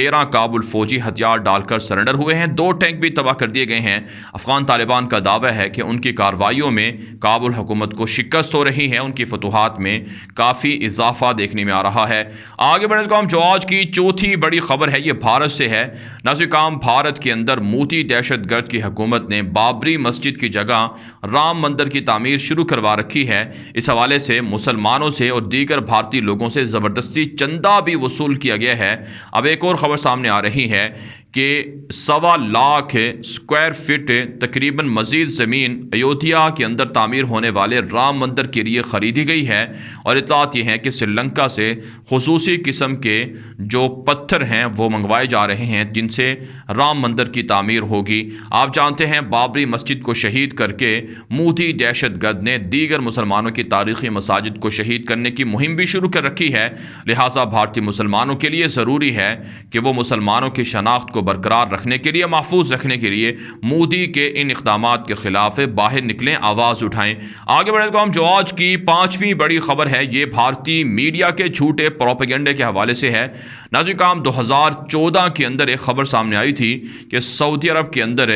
13 کابل فوجی ہتھیار ڈال کر سرنڈر ہوئے ہیں، 2 ٹینک بھی تباہ کر دیے گئے ہیں۔ افغان طالبان کا دعویٰ ہے کہ ان کی کارروائیوں میں کابل حکومت کو شکست ہو رہی ہے، ان کی فتوحات میں کافی اضافہ دیکھنے میں آ رہا ہے۔ آگے بڑھنے سے جو آج کی چوتھی بڑی خبر ہے یہ بھارت سے ہے۔ ناظرین کرام، بھارت کے اندر موتی دہشت گرد کی حکومت نے بابری مسجد کی جگہ رام مندر کی تعمیر شروع کروا رکھی ہے۔ اس حوالے سے مسلمانوں سے اور دیگر بھارتی لوگوں سے زبردستی چندہ بھی وصول کیا گیا ہے۔ اب ایک اور خبر سامنے آ رہی ہے کہ 1.25 لاکھ اسکوائر فٹ تقریباً مزید زمین ایودھیا کے اندر تعمیر ہونے والے رام مندر کے لیے خریدی گئی ہے، اور اطلاعات یہ ہیں کہ سری لنکا سے خصوصی قسم کے جو پتھر ہیں وہ منگوائے جا رہے ہیں جن سے رام مندر کی تعمیر ہوگی۔ آپ جانتے ہیں بابری مسجد کو شہید کر کے موتی دہشت گرد نے دیگر مسلمانوں کی تاریخی مساجد کو شہید کرنے کی مہم بھی شروع کر رکھی ہے، لہٰذا بھارتی مسلمانوں کے لیے ضروری ہے کہ وہ مسلمانوں کی شناخت کو برقرار رکھنے کے لیے، محفوظ رکھنے کے لیے مودی کے ان اقدامات کے خلاف باہر نکلیں، آواز اٹھائیں۔ آگے بڑھنے کو ہم جو آج کی 5ویں بڑی خبر ہے یہ بھارتی میڈیا کے جھوٹے پروپیگنڈے کے حوالے سے ہے۔ ناظرین کرام، 2014 کے اندر ایک خبر سامنے آئی تھی کہ سعودی عرب کے اندر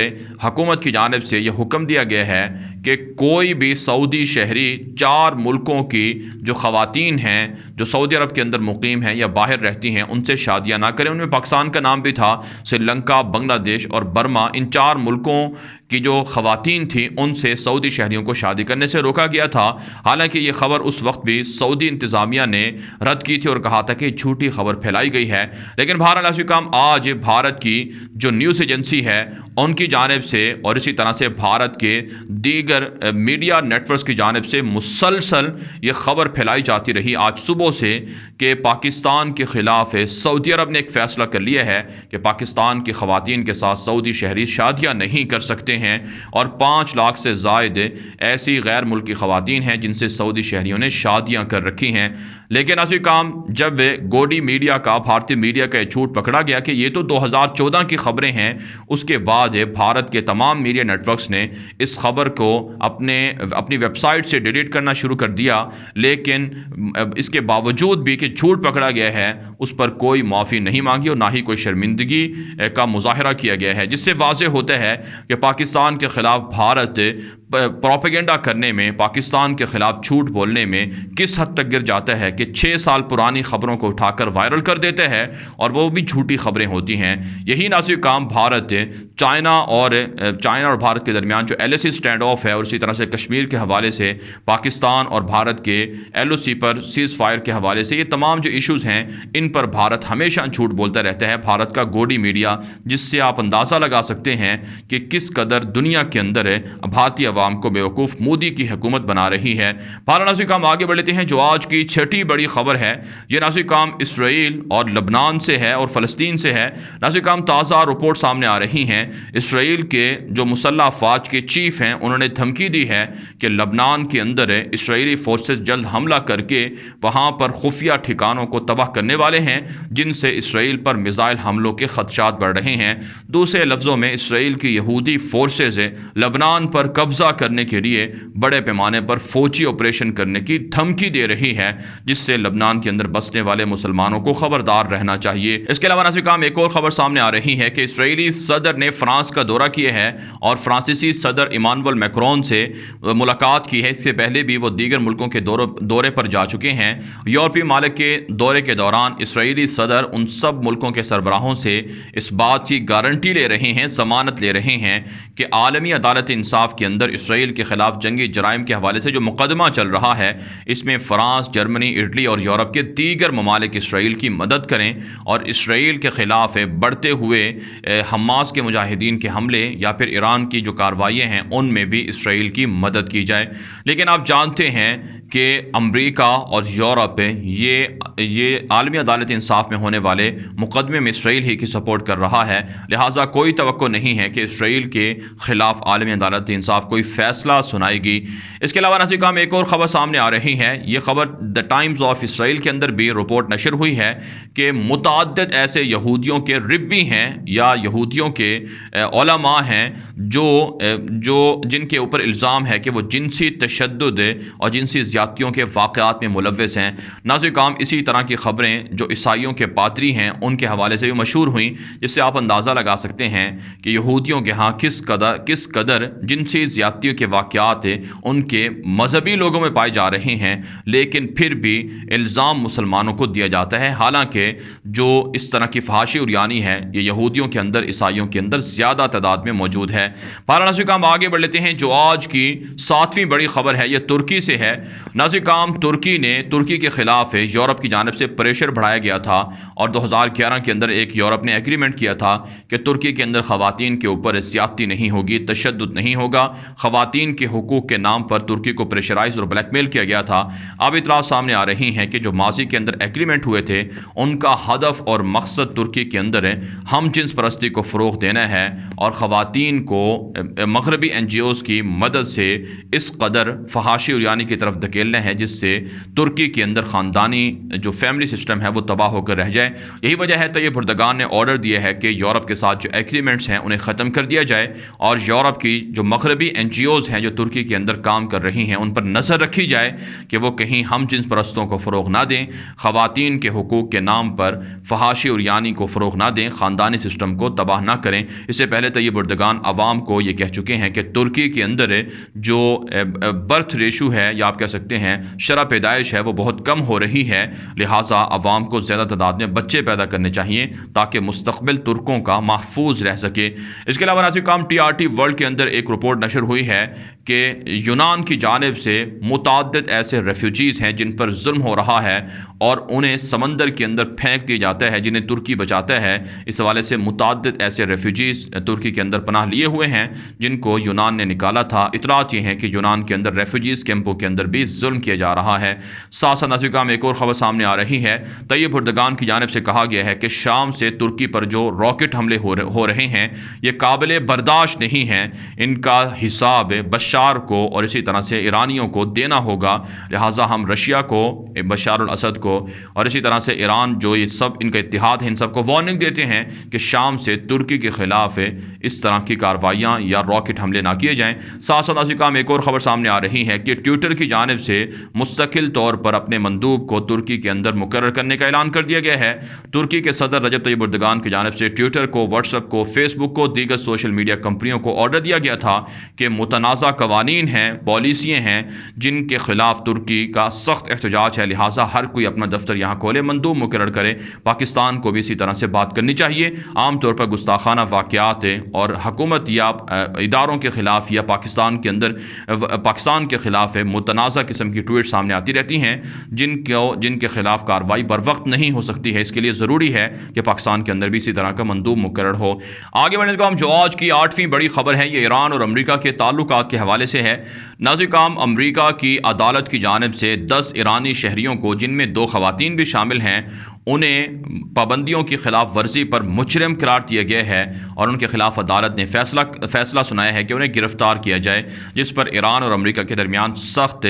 حکومت کی جانب سے یہ حکم دیا گیا ہے کہ کوئی بھی سعودی شہری 4 ملکوں کی جو خواتین ہیں جو سعودی عرب کے اندر مقیم ہیں یا باہر رہتی ہیں ان سے شادیاں نہ کریں۔ ان میں پاکستان کا نام بھی تھا، سری لنکا، بنگلہ دیش اور برما، ان 4 ملکوں کی جو خواتین تھیں ان سے سعودی شہریوں کو شادی کرنے سے روکا گیا تھا۔ حالانکہ یہ خبر اس وقت بھی سعودی انتظامیہ نے رد کی تھی اور کہا تھا کہ جھوٹی خبر پھیلائی گئی ہے، لیکن بہرحال ایسا کام آج بھارت کی جو نیوز ایجنسی ہے ان کی جانب سے اور اسی طرح سے بھارت کے دیگر میڈیا نیٹ ورکس کی جانب سے مسلسل یہ خبر پھیلائی جاتی رہی آج صبح سے کہ پاکستان کے خلاف سعودی عرب نے ایک فیصلہ کر لیا ہے کہ پاکستان کی خواتین کے ساتھ سعودی شہری شادیاں نہیں کر سکتے ہیں، اور 5 لاکھ سے زائد ایسی غیر ملکی خواتین ہیں جن سے سعودی شہریوں نے شادیاں کر رکھی ہیں۔ لیکن ایسے کام جب گوڈی میڈیا کا، بھارتی میڈیا کا جھوٹ پکڑا گیا کہ یہ تو 2014 کی خبریں ہیں، اس کے بعد بھارت کے تمام میڈیا نیٹ ورکس نے اس خبر کو اپنی ویب سائٹ سے ڈیلیٹ کرنا شروع کر دیا، لیکن اس کے باوجود بھی کہ جھوٹ پکڑا گیا ہے اس پر کوئی معافی نہیں مانگی اور نہ ہی کوئی شرمندگی کا مظاہرہ کیا گیا ہے، جس سے واضح ہوتا ہے کہ پاکستان کے خلاف بھارت پروپیگنڈا کرنے میں، پاکستان کے خلاف جھوٹ بولنے میں کس حد تک گر جاتا ہے کہ 6 سال پرانی خبروں کو اٹھا کر وائرل کر دیتے ہیں اور وہ بھی جھوٹی خبریں ہوتی ہیں۔ یہی ناظرین کام بھارت چائنا اور بھارت کے درمیان جو LAC اسٹینڈ آف ہے اور اسی طرح سے کشمیر کے حوالے سے پاکستان اور بھارت کے LOC پر سیز فائر کے حوالے سے، یہ تمام جو ایشوز ہیں ان پر بھارت ہمیشہ جھوٹ بولتا رہتا ہے، بھارت کا گوڈی میڈیا، جس سے آپ اندازہ لگا سکتے ہیں کہ کس قدر دنیا کے اندر بھارتی عوام کو بیوقوف مودی کی حکومت بنا رہی ہے۔ بہرحال ناظرین کام آگے بڑھ لیتے ہیں جو آج کی 6ٹھی بڑی خبر ہے، یہ ناظرین کام اسرائیل اور لبنان سے ہے اور فلسطین سے ہے۔ ناظرین کام تازہ رپورٹ سامنے آ رہی ہیں، اسرائیل کے جو مسلح افواج کے چیف ہیں انہوں نے دھمکی دی ہے کہ لبنان کے اندر اسرائیلی فورسز جلد حملہ کر کے وہاں پر خفیہ ٹھکانوں کو تباہ کرنے والے ہیں، جن سے اسرائیل پر میزائل حملوں کے خدشات بڑھ رہے ہیں۔ دوسرے لفظوں میں اسرائیل کی یہودی فورسز لبنان پر قبضہ کرنے کے لیے بڑے پیمانے پر فوجی آپریشن کرنے کی دھمکی دے رہی ہے، جس سے لبنان کے اندر بسنے والے مسلمانوں کو خبردار رہنا چاہیے۔ اس کے علاوہ ناظرین کرام ایک اور خبر سامنے آ رہی ہے کہ اسرائیلی صدر نے فرانس کا دورہ کیا ہے اور فرانسیسی صدر ایمانوئل میکرون سے ملاقات کی ہے۔ اس سے پہلے بھی وہ دیگر ملکوں کے دورے پر جا چکے ہیں۔ یورپی ممالک کے دورے کے دوران اسرائیلی صدر ان سب ملکوں کے سربراہوں سے اس بات کی گارنٹی لے رہے ہیں، ضمانت لے رہے ہیں کہ عالمی عدالت انصاف کے اندر اسرائیل کے خلاف جنگی جرائم کے حوالے سے جو مقدمہ چل رہا ہے اس میں فرانس، جرمنی، اٹلی اور یورپ کے دیگر ممالک اسرائیل کی مدد کریں اور اسرائیل کے خلاف بڑھتے ہوئے حماس کے مجاہدین کے حملے یا پھر ایران کی جو کارروائیاں ہیں ان میں بھی اسرائیل کی مدد کی جائے۔ لیکن آپ جانتے ہیں کہ امریکہ اور یورپ یہ عالمی عدالت انصاف میں ہونے والے مقدمے میں اسرائیل ہی کی سپورٹ کر رہا ہے، لہٰذا کوئی توقع نہیں ہے کہ اسرائیل کے خلاف عالمی عدالت انصاف کوئی فیصلہ سنائے گی۔ اس کے علاوہ ناظرین کرام ایک اور خبر سامنے آ رہی ہے، یہ خبر دی ٹائمز آف اسرائیل کے اندر بھی رپورٹ نشر ہوئی ہے کہ متعدد ایسے یہودیوں کے ربی ہیں یا یہودیوں کے علماء ہیں جن کے اوپر الزام ہے کہ وہ جنسی تشدد اور جنسی زیادتی زیادتیوں کے واقعات میں ملوث ہیں۔ ناظرین کرام، اسی طرح کی خبریں جو عیسائیوں کے پادری ہیں ان کے حوالے سے بھی مشہور ہوئیں، جس سے آپ اندازہ لگا سکتے ہیں کہ یہودیوں کے ہاں کس قدر جنسی زیادتیوں کے واقعات ان کے مذہبی لوگوں میں پائے جا رہے ہیں، لیکن پھر بھی الزام مسلمانوں کو دیا جاتا ہے، حالانکہ جو اس طرح کی فحاشی عریانی ہے یہ یہودیوں کے اندر، عیسائیوں کے اندر زیادہ تعداد میں موجود ہے۔ ناظرین کرام، آگے بڑھ لیتے ہیں۔ جو آج کی 7ویں بڑی خبر ہے یہ ترکی سے ہے۔ ناظرین کرام، ترکی کے خلاف یورپ کی جانب سے پریشر بڑھایا گیا تھا اور 2011 کے اندر ایک یورپ نے ایگریمنٹ کیا تھا کہ ترکی کے اندر خواتین کے اوپر زیادتی نہیں ہوگی، تشدد نہیں ہوگا۔ خواتین کے حقوق کے نام پر ترکی کو پریشرائز اور بلیک میل کیا گیا تھا۔ اب اطلاعات سامنے آ رہی ہیں کہ جو ماضی کے اندر ایگریمنٹ ہوئے تھے ان کا ہدف اور مقصد ترکی کے اندر ہم جنس پرستی کو فروغ دینا ہے اور خواتین کو مغربی این جی اوز کی مدد سے اس قدر فحاشی عریانی کی طرف دھکیلنا ہے جس سے ترکی کے اندر خاندانی جو فیملی سسٹم ہے وہ تباہ ہو کر رہ جائے۔ یہی وجہ ہے طیب اردگان نے آرڈر دیا ہے کہ یورپ کے ساتھ جو ایگریمنٹس ہیں انہیں ختم کر دیا جائے اور یورپ کی جو مغربی این جی اوز ہیں جو ترکی کے اندر کام کر رہی ہیں ان پر نظر رکھی جائے کہ وہ کہیں ہم جنس پرستوں کو فروغ نہ دیں، خواتین کے حقوق کے نام پر فحاشی عریانی کو فروغ نہ دیں، خاندانی سسٹم کو تباہ نہ کریں۔ اس سے پہلے طیب اردگان عوام کو یہ کہہ چکے ہیں کہ ترکی کے اندر جو برتھ ریشو ہے یا آپ کہہ سکتے ہیں شرح پیدائش ہے وہ بہت کم ہو رہی ہے، لہٰذا عوام کو زیادہ تعداد میں بچے پیدا کرنے چاہیے تاکہ مستقبل ترکوں کا محفوظ رہ سکے۔ اس کے علاوہ ناظرین کرام، ٹی آر ٹی ورلڈ کے اندر ایک رپورٹ نشر ہوئی ہے کہ یونان کی جانب سے متعدد ایسے ریفیوجیز ہیں جن پر ظلم ہو رہا ہے اور انہیں سمندر کے اندر پھینک دیا جاتا ہے جنہیں ترکی بچاتا ہے۔ اس حوالے سے متعدد ایسے ریفیوجیز ترکی کے اندر پناہ لیے ہوئے ہیں جن کو یونان نے نکالا تھا۔ اطلاعات یہ ہیں کہ یونان کے اندر ریفیوجیز کیمپوں کے اندر بھی ظلم کیا جا رہا ہے۔ ساتھ ساتھ ناظرین کرام، ایک اور خبر سامنے آ رہی ہے۔ طیب اردگان کی جانب سے کہا گیا ہے کہ شام سے ترکی پر جو راکٹ حملے ہو رہے ہیں یہ قابل برداشت نہیں ہیں، ان کا حساب بشار کو اور اسی طرح سے ایرانیوں کو دینا ہوگا، لہٰذا ہم رشیا کو، بشار الاسد کو اور اسی طرح سے ایران جو یہ سب ان کا اتحاد ہے ان سب کو وارننگ دیتے ہیں کہ شام سے ترکی کے خلاف اس طرح کی کارروائیاں یا راکٹ حملے نہ کیے جائیں۔ ساتھ ساتھ ناظرین کرام، ایک اور خبر سامنے آ رہی ہے کہ ٹویٹر کی جانب سے مستقل طور پر اپنے مندوب کو ترکی کے اندر مقرر کرنے کا اعلان کر دیا گیا ہے۔ ترکی کے صدر رجب طیب اردگان کی جانب سے ٹویٹر کو، واٹس ایپ کو، فیس بک کو، دیگر سوشل میڈیا کمپنیوں کو آرڈر دیا گیا تھا کہ متنازع قوانین ہیں، پالیسیاں ہیں جن کے خلاف ترکی کا سخت احتجاج ہے، لہٰذا ہر کوئی اپنا دفتر یہاں کھولے، مندوب مقرر کرے۔ پاکستان کو بھی اسی طرح سے بات کرنی چاہیے۔ عام طور پر گستاخانہ واقعات اور حکومت یا اداروں کے خلاف یا پاکستان کے خلاف متنازع قسم کی ٹویٹ سامنے آتی رہتی ہیں جن کے خلاف کارروائی بر وقت نہیں ہو سکتی ہے۔ اس کے لیے ضروری ہے کہ پاکستان کے اندر بھی اسی طرح کا مندوب مقرر ہو۔ آگے بڑھنے کا ہم جو آج کی 8ویں بڑی خبر ہے یہ ایران اور امریکہ کے تعلقات کے حوالے سے ہے۔ ناظرین کرام، امریکہ کی عدالت کی جانب سے 10 ایرانی شہریوں کو، جن میں 2 خواتین بھی شامل ہیں، انہیں پابندیوں کی خلاف ورزی پر مجرم قرار دیا گیا ہے اور ان کے خلاف عدالت نے فیصلہ سنایا ہے کہ انہیں گرفتار کیا جائے، جس پر ایران اور امریکہ کے درمیان سخت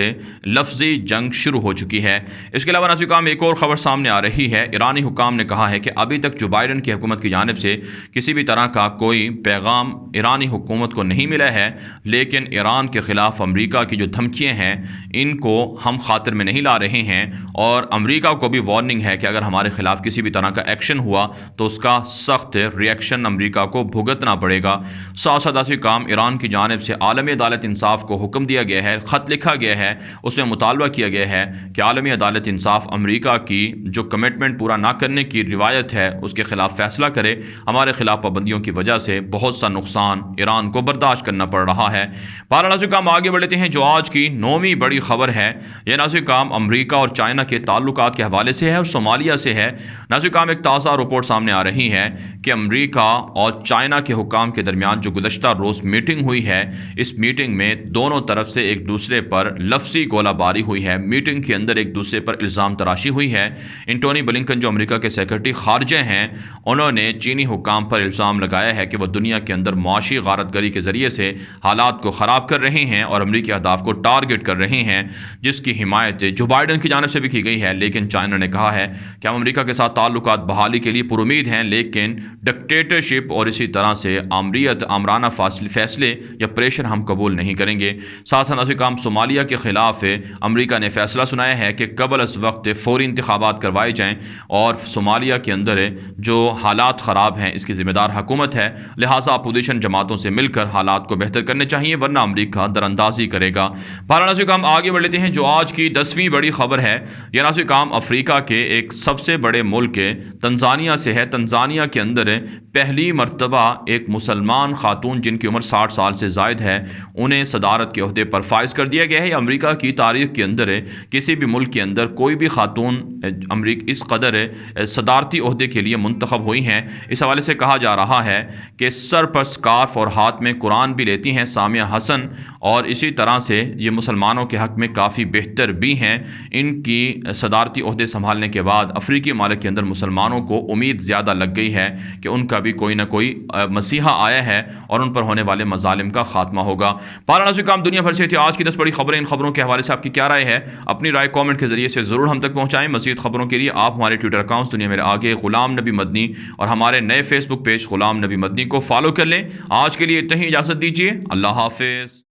لفظی جنگ شروع ہو چکی ہے۔ اس کے علاوہ ناظرین کرام، ایک اور خبر سامنے آ رہی ہے۔ ایرانی حکام نے کہا ہے کہ ابھی تک جو بائیڈن کی حکومت کی جانب سے کسی بھی طرح کا کوئی پیغام ایرانی حکومت کو نہیں ملا ہے، لیکن ایران کے خلاف امریکہ کی جو دھمکیاں ہیں ان کو ہم خاطر میں نہیں لا رہے ہیں اور امریکہ کو بھی وارننگ ہے کہ اگر ہمارے خلاف کسی بھی طرح کا ایکشن ہوا تو اس کا سخت ریئیکشن امریکہ کو بھگتنا پڑے گا۔ ساتھ ساتھ کام ایران کی جانب سے عالمی عدالت انصاف کو حکم دیا گیا ہے، خط لکھا گیا ہے، اس میں مطالبہ کیا گیا ہے کہ عالمی عدالت انصاف امریکہ کی جو کمٹمنٹ پورا نہ کرنے کی روایت ہے اس کے خلاف فیصلہ کرے۔ ہمارے خلاف پابندیوں کی وجہ سے بہت سا نقصان ایران کو برداشت کرنا پڑ رہا ہے۔ ناظرین کرام، آگے بڑھتے ہیں جو آج کی 9ویں بڑی خبر ہے یہ ناظرین کرام امریکہ اور چائنا کے تعلقات کے حوالے سے ہے اور صومالیہ سے ہے۔ ناظرین کرام، ایک تازہ رپورٹ سامنے آ رہی ہے کہ امریکہ اور چائنا کے حکام کے درمیان جو گزشتہ روز میٹنگ ہوئی ہے، اس میٹنگ میں دونوں طرف سے ایک دوسرے پر لفظی گولہ باری ہوئی ہے۔ میٹنگ کے اندر ایک دوسرے پر الزام تراشی ہوئی ہے۔ انٹونی بلنکن جو امریکہ کے سیکرٹری خارجہ ہیں، انہوں نے چینی حکام پر الزام لگایا ہے کہ وہ دنیا کے اندر معاشی غارت گری کے ذریعے سے حالات کو خراب کر رہے ہیں اور امریکی اہداف کو ٹارگٹ کر رہے ہیں، جس کی حمایت جو بائیڈن کی جانب سے بھی کی گئی ہے، لیکن چائنا نے کہا ہے کہ ہم امریکہ کے ساتھ تعلقات بحالی کے لیے پرامید ہیں، لیکن ڈکٹیٹرشپ اور اسی طرح سے آمرانہ فیصلے یا پریشر ہم قبول نہیں کریں گے۔ ساتھ ساتھ کام صومالیہ کے خلاف امریکہ نے فیصلہ سنایا ہے کہ قبل از وقت فوری انتخابات کروائے جائیں، اور صومالیہ کے اندر جو حالات خراب ہیں اس کی ذمہ دار حکومت ہے، لہٰذا اپوزیشن جماعتوں سے مل کر حالات کو بہتر کرنے چاہیے، ورنہ امریکہ دراندازی کرے گا۔ بہرحال ہم آگے بڑھ لیتے ہیں جو آج کی 10ویں بڑی خبر ہے۔ یہ ناظرین کام افریقہ کے ایک سب سے بڑے ملک تنزانیہ سے ہے۔ تنزانیہ کے اندر پہلی مرتبہ ایک مسلمان خاتون جن کی عمر 60 سال سے زائد ہے، انہیں صدارت کے عہدے پر فائز کر دیا گیا ہے۔ امریکہ کی تاریخ کے اندر کسی بھی ملک کے اندر کوئی بھی خاتون اس قدر صدارتی عہدے کے لیے منتخب ہوئی ہیں۔ اس حوالے سے کہا جا رہا ہے کہ سر پر سکارف اور ہاتھ میں قرآن بھی لیتی ہیں سامیہ حسن، اور اسی طرح سے یہ مسلمانوں کے حق میں کافی بہتر بھی ہیں۔ ان کی صدارتی عہدے سنبھالنے کے بعد افریقی ممالک کے اندر مسلمانوں کو امید زیادہ لگ گئی ہے کہ ان کا بھی کوئی نہ کوئی مسیحا آیا ہے اور ان پر ہونے والے مظالم کا خاتمہ ہوگا۔ پارا دنیا بھر سے تھی آج کی 10 بڑی خبریں۔ ان خبروں کے حوالے سے آپ کی کیا رائے ہے؟ اپنی رائے کامنٹ کے ذریعے سے ضرور ہم تک پہنچائیں۔ مزید خبروں کے لیے آپ ہمارے ٹویٹر اکاؤنٹس دنیا میرے آگے، غلام نبی مدنی، اور ہمارے نئے فیس بک پیج غلام نبی مدنی کو فالو کر لیں۔ آج کے لیے اتنا ہی، اجازت دیجیے، اللہ حافظ۔